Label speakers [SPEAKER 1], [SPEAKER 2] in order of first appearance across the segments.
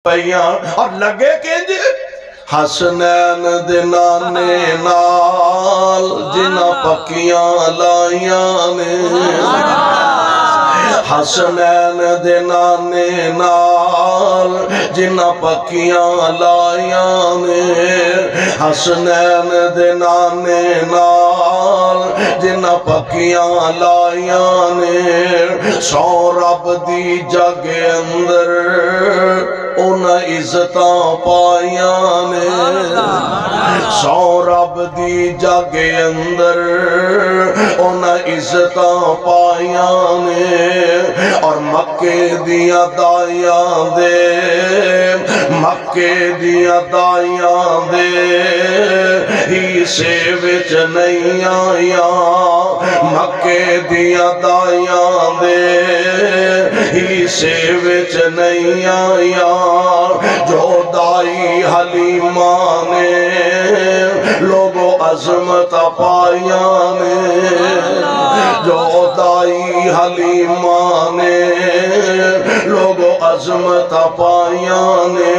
[SPEAKER 1] پیاں اور لگے کہ جی حسنین دے نانے نال جنہ پکیاں لائیاں نے حسنین دے نانے نال جنہ پکیاں لائیاں نے حسنین دے نانے نال جنہ پکیاں لائیاں نے سو رب دی جگ اندر انہ عزتاں پائیاں نے سو رب دی جگ اندر انہ عزتاں پائیاں نے اور مکے دیا دائیاں دے مکے دیا دائیاں دے ہی سے وچ نہیں آیاں مکے دیا دائیاں دے ہی سے وچ نہیں آیاں جو دائی حلیمہ نے لوگوں عظمت پائیاں نے جو دائی حلیمہ نے لوگوں عظمت پائیاں نے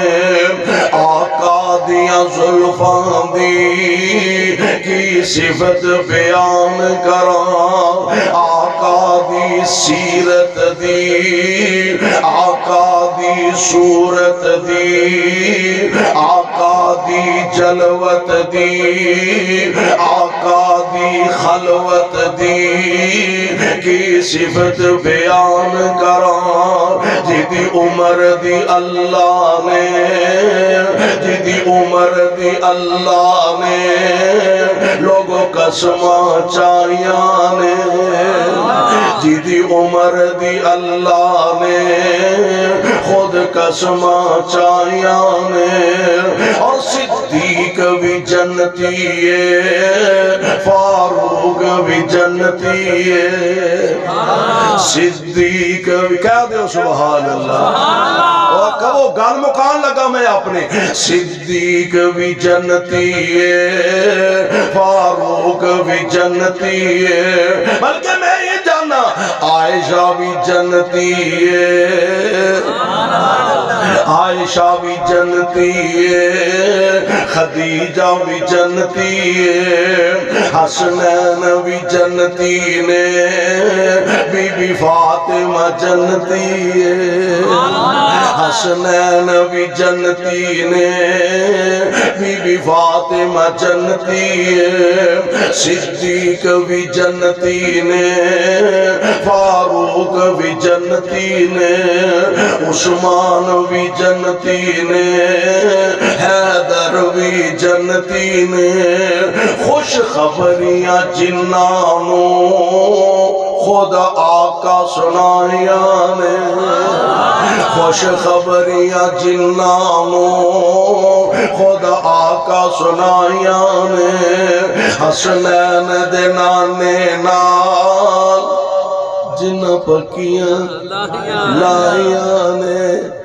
[SPEAKER 1] آقا دیا زلفاں دی کی صفت بیان کراں آقا دی سیرت دی آقا دی صورت دی آقا دی جلوت دی آقا دی خلوت دی کی صفت بیان کراں جدی عمر دی اللہ نے جدی عمر دی اللہ نے لوگوں قسماں چاہیاں نے جدی عمر دی اللہ نے خود قسماں چاہیاں نے اور صدیق بھی جنتی ہے فاروق بھی جنتی ہے صدیق بھی کہہ دے سبحان اللہ اور کبھو گال مکان لگا میں اپنے صدیق بھی جنتی ہے فاروق بھی جنتی ہے بلکہ میں یہ جانا عائشہ بھی جنتی ہے عائشہ بھی جنتی ہے خدیجہ بھی جنتی ہے حسنین بھی جنتی نے بی بی فاطمہ جنتی ہے حسنین بھی جنتی نے بی بی فاطمہ جنتی ہے صدیق بھی جنتی نے فاروق بھی جنتی نے عثمان بھی جنتی نے حیدر بھی جنتی نے خوش خبریاں جنانوں خود آقا سنائیاں نے خوش خبریاں جنانوں خود آقا سنائیاں نے حسنین دے نانے نال جنہ پکیاں لائیاں نے